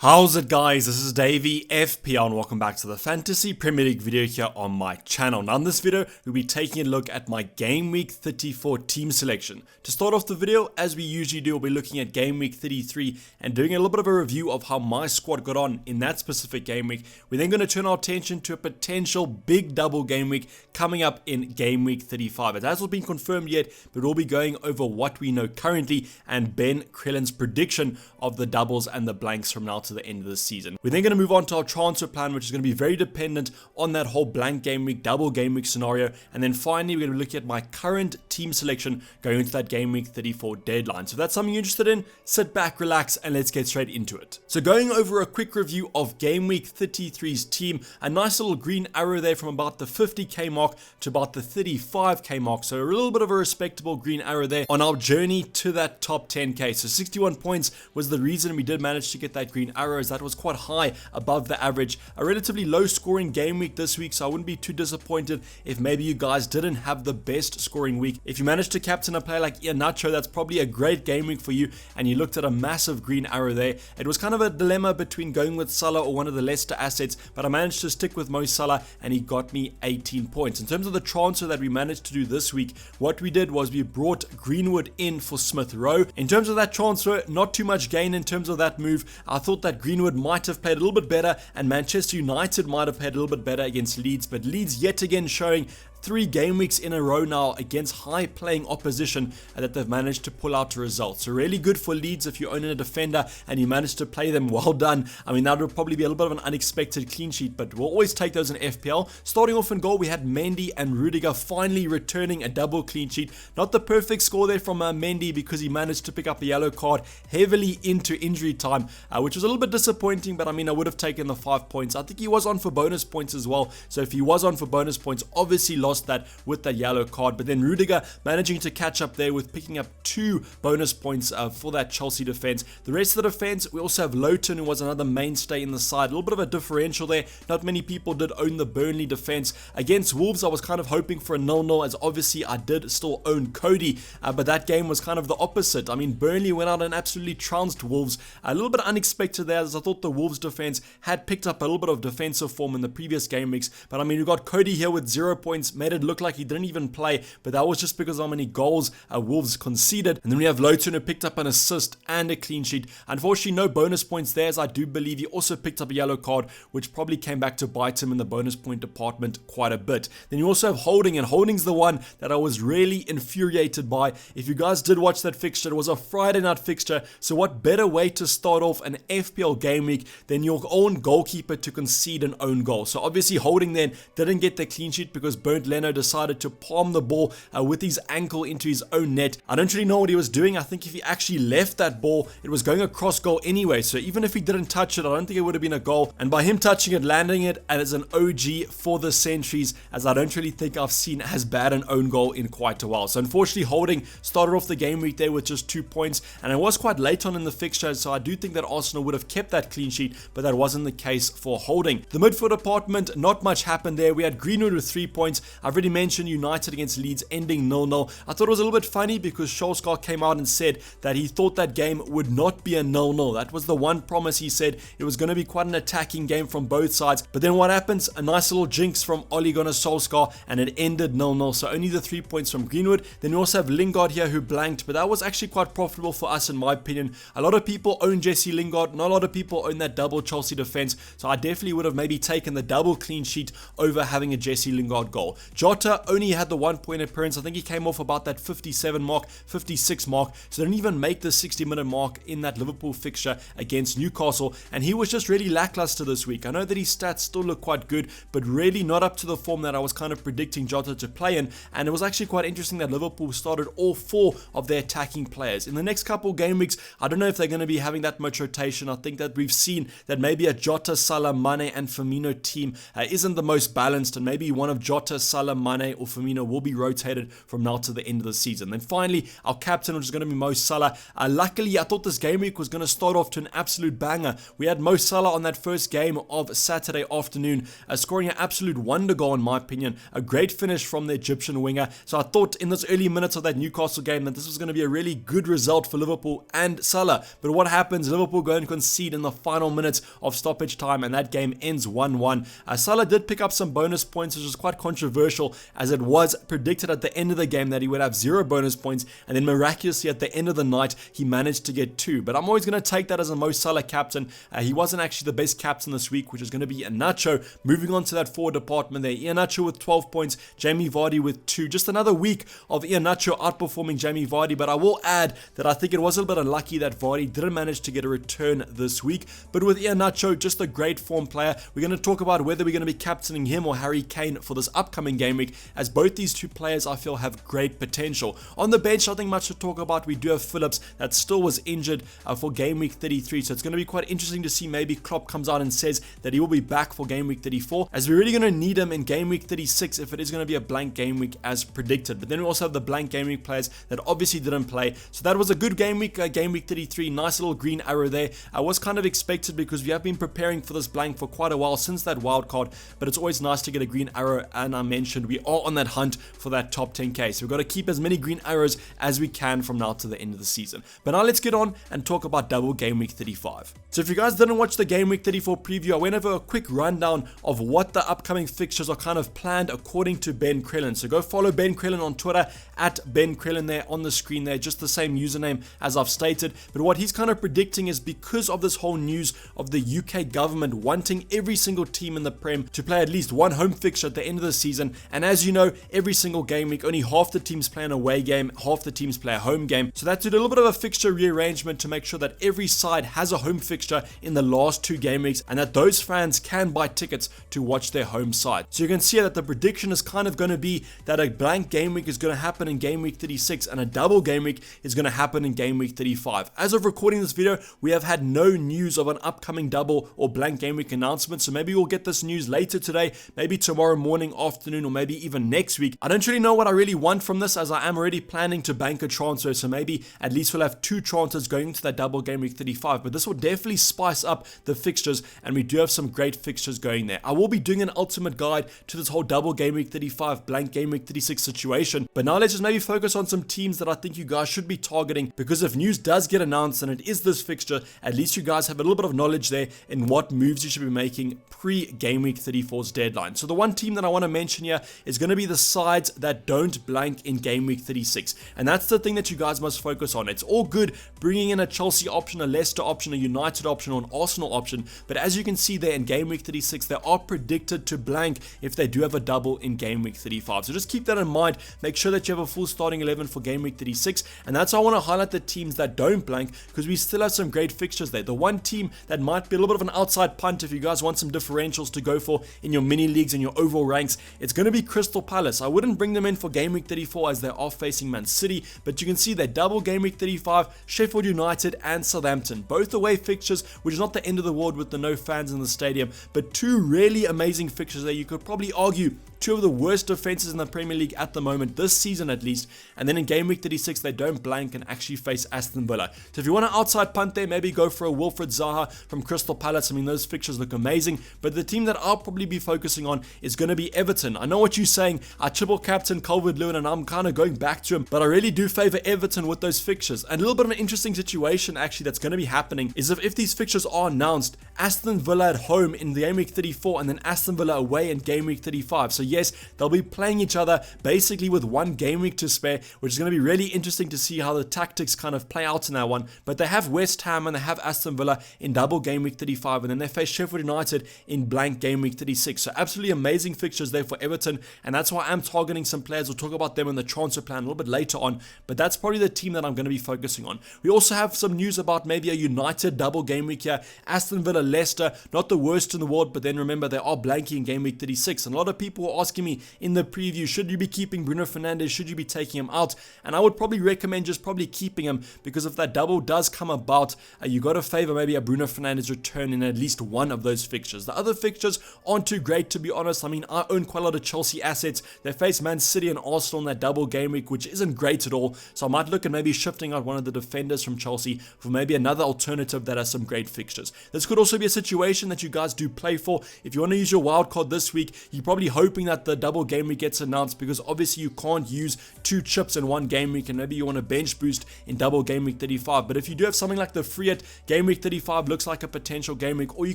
How's it guys, this is Dayvy, FPL, and welcome back to the Fantasy Premier League video here on my channel. Now in this video, we'll be taking a look at my Game Week 34 team selection. To start off the video, as we usually do, we'll be looking at Game Week 33 and doing a little bit of a review of how my squad got on in that specific game week. We're then going to turn our attention to a potential big double game week coming up in Game Week 35. It hasn't been confirmed yet, but we'll be going over what we know currently and Ben Krellen's prediction of the doubles and the blanks from now to the end of the season. We're then going to move on to our transfer plan, which is going to be very dependent on that whole blank game week, double game week scenario. And then finally, we're going to be looking at my current team selection going into that Game Week 34 deadline. So if that's something you're interested in, sit back, relax, and let's get straight into it. So going over a quick review of Game Week 33's team, a nice little green arrow there from about the 50k mark to about the 35k mark. So a little bit of a respectable green arrow there on our journey to that top 10k. So 61 points was the reason we did manage to get that green arrow, as that was quite high above the average. A relatively low scoring game week this week, so I wouldn't be too disappointed if maybe you guys didn't have the best scoring week. If you managed to captain a player like Iheanacho, that's probably a great game week for you, and you looked at a massive green arrow there. It was kind of a dilemma between going with Salah or one of the Leicester assets, but I managed to stick with Mo Salah and he got me 18 points. In terms of the transfer that we managed to do this week, what we did was we brought Greenwood in for Smith Rowe. In terms of that transfer, not too much gain in terms of that move. I thought that Greenwood might have played a little bit better and Manchester United might have played a little bit better against Leeds, but Leeds yet again showing 3 game weeks in a row now against high playing opposition that they've managed to pull out a result. So really good for Leeds if you own a defender and you managed to play them. Well done. I mean, that would probably be a little bit of an unexpected clean sheet, but we'll always take those in FPL. Starting off in goal, we had Mendy and Rudiger finally returning a double clean sheet. Not the perfect score there from Mendy because he managed to pick up a yellow card heavily into injury time, which was a little bit disappointing, but I mean, I would have taken the 5 points. I think he was on for bonus points as well. So if he was on for bonus points, obviously lost that with that yellow card, but then Rudiger managing to catch up there with picking up 2 bonus points for that Chelsea defense. The rest of the defense, we also have Lowton, who was another mainstay in the side. A little bit of a differential there. Not many people did own the Burnley defense. Against Wolves, I was kind of hoping for a 0-0, as obviously I did still own Cody, but that game was kind of the opposite. I mean, Burnley went out and absolutely trounced Wolves. A little bit unexpected there, as I thought the Wolves defense had picked up a little bit of defensive form in the previous game weeks, but I mean, we got Cody here with 0 points, made it look like he didn't even play, but that was just because of how many goals Wolves conceded. And then we have Lowton, who picked up an assist and a clean sheet. Unfortunately, no bonus points there, as I do believe he also picked up a yellow card, which probably came back to bite him in the bonus point department quite a bit. Then you also have Holding, and Holding's the one that I was really infuriated by. If you guys did watch that fixture, it was a Friday night fixture, so what better way to start off an FPL game week than your own goalkeeper to concede an own goal. So obviously Holding then didn't get the clean sheet because Bernd Leno decided to palm the ball with his ankle into his own net. I don't really know what he was doing. I think if he actually left that ball, it was going across goal anyway, so even if he didn't touch it, I don't think it would have been a goal. And by him touching it, landing it as an OG for the centuries, as I don't really think I've seen as bad an own goal in quite a while. So unfortunately, Holding started off the game week there with just 2 points, and it was quite late on in the fixture, so I do think that Arsenal would have kept that clean sheet, but that wasn't the case for Holding. The midfield department, not much happened there. We had Greenwood with 3 points. I've already mentioned United against Leeds ending 0-0. I thought it was a little bit funny because Solskjaer came out and said that he thought that game would not be a 0-0. That was the one promise he said. It was going to be quite an attacking game from both sides. But then what happens? A nice little jinx from Ole Gunnar Solskjaer, and it ended 0-0. So only the 3 points from Greenwood. Then we also have Lingard here who blanked, but that was actually quite profitable for us in my opinion. A lot of people own Jesse Lingard. Not a lot of people own that double Chelsea defense. So I definitely would have maybe taken the double clean sheet over having a Jesse Lingard goal. Jota only had the 1 point appearance. I think he came off about that 57 mark, 56 mark, so they didn't even make the 60-minute mark in that Liverpool fixture against Newcastle, and he was just really lackluster this week. I know that his stats still look quite good, but really not up to the form that I was kind of predicting Jota to play in, and it was actually quite interesting that Liverpool started all 4 of their attacking players. In the next couple game weeks, I don't know if they're going to be having that much rotation. I think that we've seen that maybe a Jota, Salah, Mane and Firmino team isn't the most balanced, and maybe one of Jota, Salah, Mane, or Firmino will be rotated from now to the end of the season. Then finally, our captain, which is going to be Mo Salah. Luckily, I thought this game week was going to start off to an absolute banger. We had Mo Salah on that first game of Saturday afternoon, scoring an absolute wonder goal in my opinion. A great finish from the Egyptian winger. So I thought in those early minutes of that Newcastle game that this was going to be a really good result for Liverpool and Salah. But what happens? Liverpool go and concede in the final minutes of stoppage time, and that game ends 1-1. Salah did pick up some bonus points, which was quite controversial, as it was predicted at the end of the game that he would have 0 bonus points, and then miraculously at the end of the night he managed to get 2. But I'm always going to take that as a Mo Salah captain. He wasn't actually the best captain this week, which is going to be Iheanacho. Moving on to that forward department there, Iheanacho with 12 points, Jamie Vardy with 2. Just another week of Iheanacho outperforming Jamie Vardy, but I will add that I think it was a little bit unlucky that Vardy didn't manage to get a return this week. But with Iheanacho, just a great form player. We're going to talk about whether we're going to be captaining him or Harry Kane for this upcoming game week, as both these two players I feel have great potential. On the bench, nothing much to talk about. We do have Phillips that still was injured for game week 33, so it's going to be quite interesting to see. Maybe Klopp comes out and says that he will be back for game week 34, as we're really going to need him in game week 36 if it is going to be a blank game week as predicted. But then we also have the blank game week players that obviously didn't play, so that was a good game week 33. Nice little green arrow there. I was kind of expected because we have been preparing for this blank for quite a while since that wild card, but it's always nice to get a green arrow, and I mentioned we are on that hunt for that top 10k, so we've got to keep as many green arrows as we can from now to the end of the season. But now let's get on and talk about double game week 35. So if you guys didn't watch the game week 34 preview, I went over a quick rundown of what the upcoming fixtures are kind of planned according to Ben Crellin. So go follow Ben Crellin on Twitter at Ben Crellin there on the screen there, just the same username as I've stated. But what he's kind of predicting is because of this whole news of the UK government wanting every single team in the Prem to play at least one home fixture at the end of the season, and as you know, every single game week only half the teams play an away game, half the teams play a home game. So that's a little bit of a fixture rearrangement to make sure that every side has a home fixture in the last 2 game weeks, and that those fans can buy tickets to watch their home side. So you can see that the prediction is kind of going to be that a blank game week is going to happen in game week 36 and a double game week is going to happen in game week 35. As of recording this video, we have had no news of an upcoming double or blank game week announcement, so maybe we'll get this news later today, maybe tomorrow morning, afternoon, or maybe even next week. I don't really know what I really want from this, as I am already planning to bank a transfer, so maybe at least we'll have 2 transfers going into that double game week 35, but this will definitely spice up the fixtures, and we do have some great fixtures going there. I will be doing an ultimate guide to this whole double game week 35 blank game week 36 situation, but now let's just maybe focus on some teams that I think you guys should be targeting, because if news does get announced and it is this fixture, at least you guys have a little bit of knowledge there in what moves you should be making pre-game week 34's deadline. So the one team that I want to mention here is going to be the sides that don't blank in game week 36, and that's the thing that you guys must focus on. It's all good bringing in a Chelsea option, a Leicester option, a United option, or an Arsenal option, but as you can see there in game week 36, they are predicted to blank if they do have a double in game week 35. So just keep that in mind. Make sure that you have a full starting 11 for game week 36, and that's why I want to highlight the teams that don't blank, because we still have some great fixtures there. The one team that might be a little bit of an outside punt if you guys want some differentials to go for in your mini leagues and your overall ranks, it's going to be Crystal Palace. I wouldn't bring them in for game week 34 as they are facing Man City, but you can see they double game week 35, Sheffield United and Southampton, both away fixtures, which is not the end of the world with the no fans in the stadium, but 2 really amazing fixtures there. You could probably argue 2 of the worst defenses in the Premier League at the moment, this season at least, and then in game week 36 they don't blank and actually face Aston Villa. So if you want an outside punt there, maybe go for a Wilfred Zaha from Crystal Palace. I mean, those fixtures look amazing, but the team that I'll probably be focusing on is going to be Everton. I know what you're saying, I triple captain Calvert-Lewin and I'm kind of going back to him, but I really do favour Everton with those fixtures. And a little bit of an interesting situation actually that's going to be happening is if these fixtures are announced, Aston Villa at home in the game week 34 and then Aston Villa away in game week 35. So yes, they'll be playing each other basically with 1 game week to spare, which is going to be really interesting to see how the tactics kind of play out in that one. But they have West Ham and they have Aston Villa in double game week 35, and then they face Sheffield United in blank game week 36. So absolutely amazing fixtures there for Everton, and that's why I'm targeting some players. We'll talk about them in the transfer plan a little bit later on, but that's probably the team that I'm going to be focusing on. We also have some news about maybe a United double game week here. Aston Villa, Leicester, not the worst in the world, but then remember they are blanking in game week 36, and a lot of people were asking me in the preview, should you be keeping Bruno Fernandes, should you be taking him out? And I would probably recommend just probably keeping him, because if that double does come about, you got to favor maybe a Bruno Fernandes return in at least one of those fixtures. The other fixtures aren't too great, to be honest. I mean, I own quite a lot of Chelsea assets. They face Man City and Arsenal in that double game week, which isn't great at all. So I might look at maybe shifting out one of the defenders from Chelsea for maybe another alternative that has some great fixtures. This could also be a situation that you guys do play for. If you want to use your wild card this week, you're probably hoping that the double game week gets announced, because obviously you can't use 2 chips in one game week, and maybe you want to bench boost in double game week 35. But if you do have something like the free at game week 35 looks like a potential game week, or you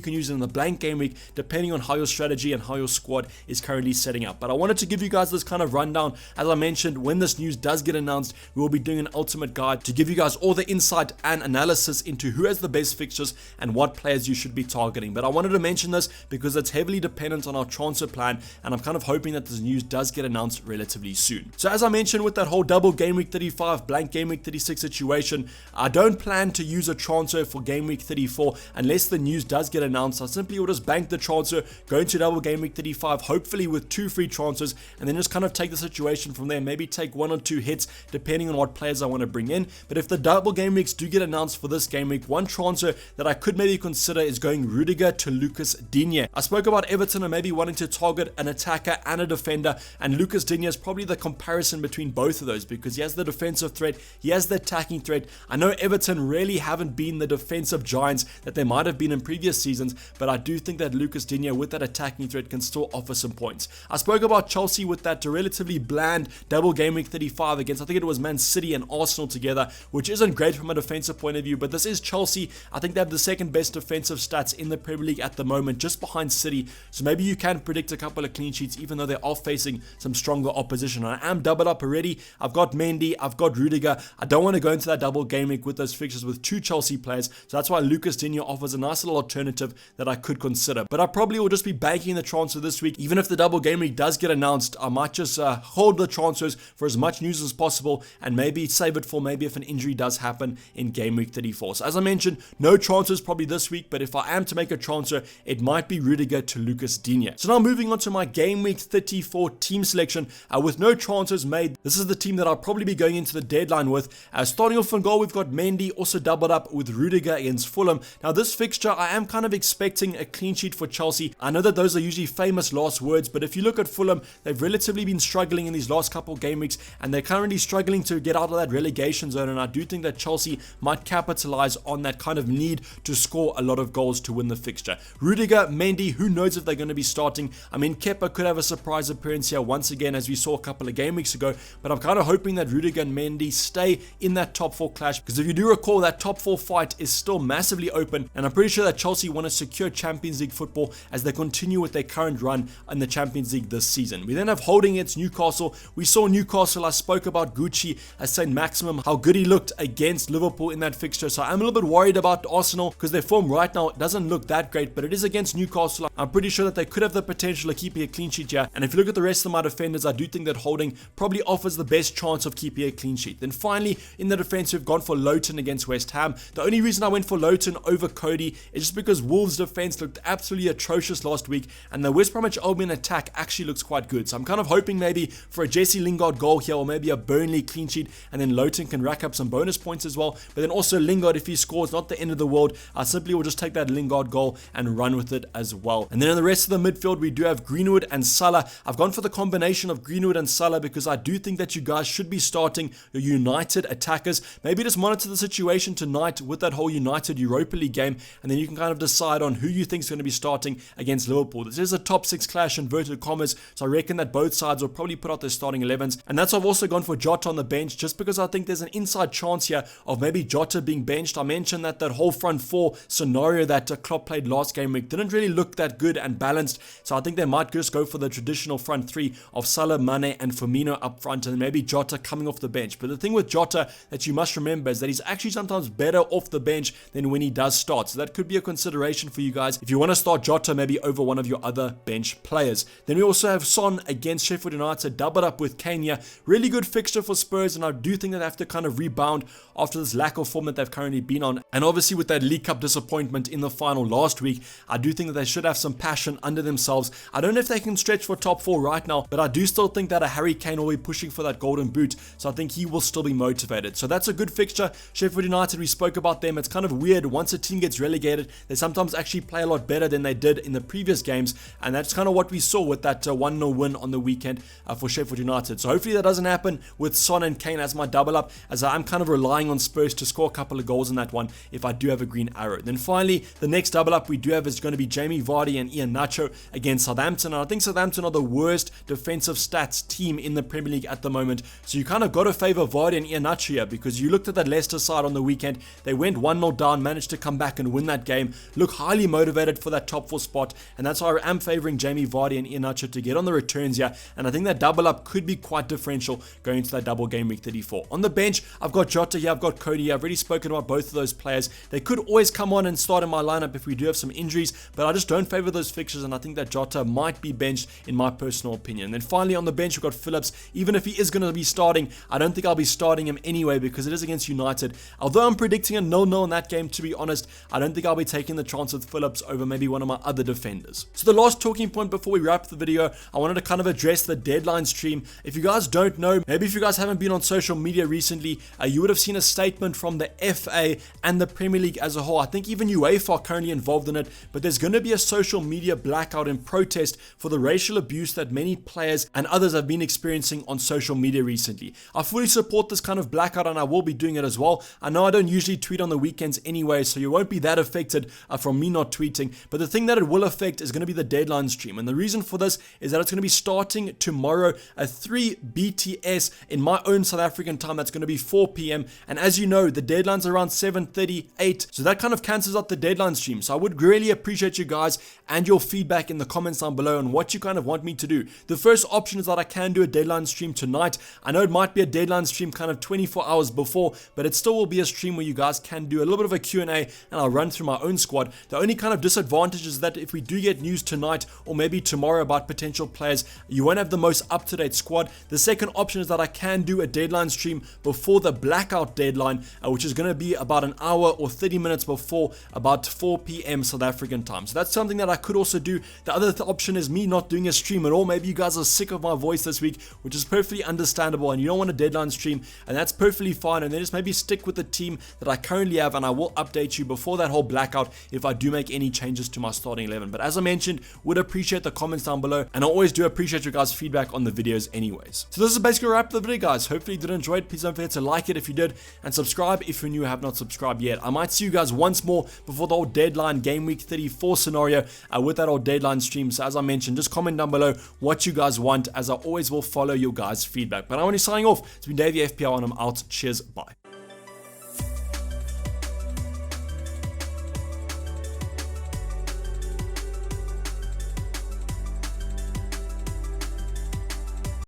can use it in the blank game week, depending on how your strategy and how your squad is currently setting up. But I wanted to give you guys this kind of rundown. As I mentioned, when this news does get announced, we will be doing an ultimate guide to give you guys all the insight and analysis into who has the best fixtures and what players you should be targeting. But I wanted to mention this because it's heavily dependent on our transfer plan, and I'm kind of hoping that this news does get announced relatively soon. So as I mentioned, with that whole double game week 35, blank game week 36 situation, I don't plan to use a transfer for game week 34 unless the news does get announced. I simply will just bank the transfer, go into double game week 35, hopefully with 2 free transfers, and then just kind of take the situation from there. Maybe take 1 or 2 hits depending on what players I want to bring in. But if the double game weeks do get announced for this game week, one transfer that I could maybe consider is going Rudiger to Lucas Digne. I spoke about Everton and maybe wanting to target an attacker and a defender, and Lucas Digne is probably the comparison between both of those, because he has the defensive threat, he has the attacking threat. I know Everton really haven't been the defensive giants that they might have been in previous seasons, but I do think that Lucas Digne with that attacking threat can still offer some points. I spoke about Chelsea with that relatively bland double game week 35 against, I think it was Man City and Arsenal together, which isn't great from a defensive point of view, but this is Chelsea. I think they have the second best defensive stats in the Premier League at the moment, just behind City, so maybe you can predict a couple of clean sheets even though they are facing some stronger opposition. I am doubled up already. I've got Mendy, I've got Rudiger. I don't want to go into that double game week with those fixtures with 2 Chelsea players, so that's why Lucas Digne offers a nice little alternative that I could consider. But I probably will just be banking the transfer this week. Even if the double game week does get announced, I might just hold the transfers for as much news as possible and maybe save it for maybe if an injury does happen in game week 34. So as I mentioned, no transfers probably this week, but if I am to make a transfer, it might be Rudiger to Lucas Digne. So now moving on to my game week 34 team selection with no transfers made. This is the team that I'll probably be going into the deadline with. Starting off in goal, we've got Mendy, also doubled up with Rudiger against Fulham. Now this fixture, I am kind of expecting a clean sheet for Chelsea. I know that those are usually famous last words, but if you look at Fulham, they've relatively been struggling in these last couple game weeks, and they're currently struggling to get out of that relegation zone, and I do think that Chelsea might capitalize on that kind of need to score a lot of goals to win the fixture. Rudiger, Mendy, who knows if they're going to be starting. I mean, Kepa could have a surprise appearance here once again, as we saw a couple of game weeks ago, but I'm kind of hoping that Rudiger and Mendy stay in that top 4 clash, because if you do recall, that top 4 fight is still massively open, and I'm pretty sure that Chelsea want to secure Champions League football as they continue with their current run in the Champions League this season. We then have holding against Newcastle. We saw Newcastle, I spoke about Gucci as St. Maximum, how good he looked against Liverpool in that fixture, so I'm a little bit worried about Arsenal because their form right now doesn't look that great, but it is against Newcastle. I'm pretty sure that they could have the potential of keeping a clean sheet here, and if you look at the rest of my defenders, I do think that holding probably offers the best chance of keeping a clean sheet. Then finally, in the defense, we've gone for Lowton against West Ham. The only reason I went for Lowton over Cody is just because Wolves' defense looked absolutely atrocious last week, and the West Bromwich Albion attack actually looks quite good. So I'm kind of hoping maybe for a Jesse Lingard goal here, or maybe a Burnley clean sheet, and then Lowton can rack up some bonus points as well. But then also Lingard, if he scores, not the end of the world. I simply will just take that Lingard goal and run with it as well. And then in the rest of the midfield, we do have Greenwood and Salah. I've gone for the combination of Greenwood and Salah because I do think that you guys should be starting your United attackers. Maybe just monitor the situation tonight with that whole United Europa League game, and then you can kind of decide on who you think is going to be starting against Liverpool. This is a top 6 clash, inverted commas, so I reckon that both sides will probably put out their starting 11s. And that's why I've also gone for Jota on the bench, just because I think there's an inside chance here of maybe Jota being benched. I mentioned that whole front 4 scenario that Klopp played last game week didn't really look that good and balanced, so I think they might just go for the traditional front 3 of Salah, Mane and Firmino up front, and maybe Jota coming off the bench. But the thing with Jota that you must remember is that he's actually sometimes better off the bench than when he does start, so that could be a consideration for you guys if you want to start Jota maybe over one of your other bench players. Then we also have Son against Sheffield United, doubled up with Kenya. Really good fixture for Spurs, and I do think that they have to kind of rebound after this lack of form that they've currently been on, and obviously with that League Cup disappointment in the final last week, I do think that they should have some passion under themselves. I don't know if they can stretch stretch for top 4 right now, but I do still think that a Harry Kane will be pushing for that golden boot, so I think he will still be motivated. So that's a good fixture. Sheffield United, we spoke about them. It's kind of weird. Once a team gets relegated, they sometimes actually play a lot better than they did in the previous games, and that's kind of what we saw with that 1-0 win on the weekend for Sheffield United. So hopefully that doesn't happen with Son and Kane as my double up, as I'm kind of relying on Spurs to score a couple of goals in that one if I do have a green arrow. Then finally, the next double up we do have is going to be Jamie Vardy and Iheanacho against Southampton, and I think Southampton are the worst defensive stats team in the Premier League at the moment, so you kind of got to favour Vardy and Iheanacho here, because you looked at that Leicester side on the weekend. They went 1-0 down, managed to come back and win that game, look highly motivated for that top 4 spot, and that's why I am favouring Jamie Vardy and Iheanacho to get on the returns here, and I think that double up could be quite differential going into that double game week 34. On the bench, I've got Jota here, I've got Cody here. I've already spoken about both of those players. They could always come on and start in my lineup if we do have some injuries, but I just don't favour those fixtures, and I think that Jota might be benched in my personal opinion. And then finally on the bench, we've got Phillips. Even if he is going to be starting, I don't think I'll be starting him anyway because it is against United. Although I'm predicting a 0-0 in that game, to be honest, I don't think I'll be taking the chance with Phillips over maybe one of my other defenders. So the last talking point before we wrap the video, I wanted to kind of address the deadline stream. If you guys don't know, maybe if you guys haven't been on social media recently, you would have seen a statement from the FA and the Premier League as a whole. I think even UEFA are currently involved in it, but there's going to be a social media blackout in protest for the racial abuse that many players and others have been experiencing on social media recently. I fully support this kind of blackout, and I will be doing it as well. I know I don't usually tweet on the weekends anyway, so you won't be that affected from me not tweeting, but the thing that it will affect is going to be the deadline stream, and the reason for this is that it's going to be starting tomorrow at 3 BTS in my own South African time. That's going to be 4 p.m, and as you know, the deadline's around 7:38, so that kind of cancels out the deadline stream. So I would really appreciate you guys and your feedback in the comments down below on what you kind of want me to do. The first option is that I can do a deadline stream tonight. I know it might be a deadline stream kind of 24 hours before, but it still will be a stream where you guys can do a little bit of a Q&A, and I'll run through my own squad. The only kind of disadvantage is that if we do get news tonight or maybe tomorrow about potential players, you won't have the most up-to-date squad. The second option is that I can do a deadline stream before the blackout deadline, which is going to be about an hour or 30 minutes before, about 4 p.m. South African time. So that's something that I could also do. The other option is me not doing a stream at all. Maybe you guys are sick of my voice this week, which is perfectly understandable, and you don't want a deadline stream, and that's perfectly fine. And then just maybe stick with the team that I currently have, and I will update you before that whole blackout if I do make any changes to my starting 11. But as I mentioned, would appreciate the comments down below, and I always do appreciate your guys' feedback on the videos anyways. So this is basically a wrap of the video, guys. Hopefully you did enjoy it. Please don't forget to like it if you did, and subscribe if you're new and have not subscribed yet. I might see you guys once more before the old deadline game week 34 scenario with that old deadline stream. So as I mentioned, just comment down below what you guys want, as I always will follow your guys' feedback. But I'm only signing off. It's been Dayvy FPL, and I'm out. Cheers, bye.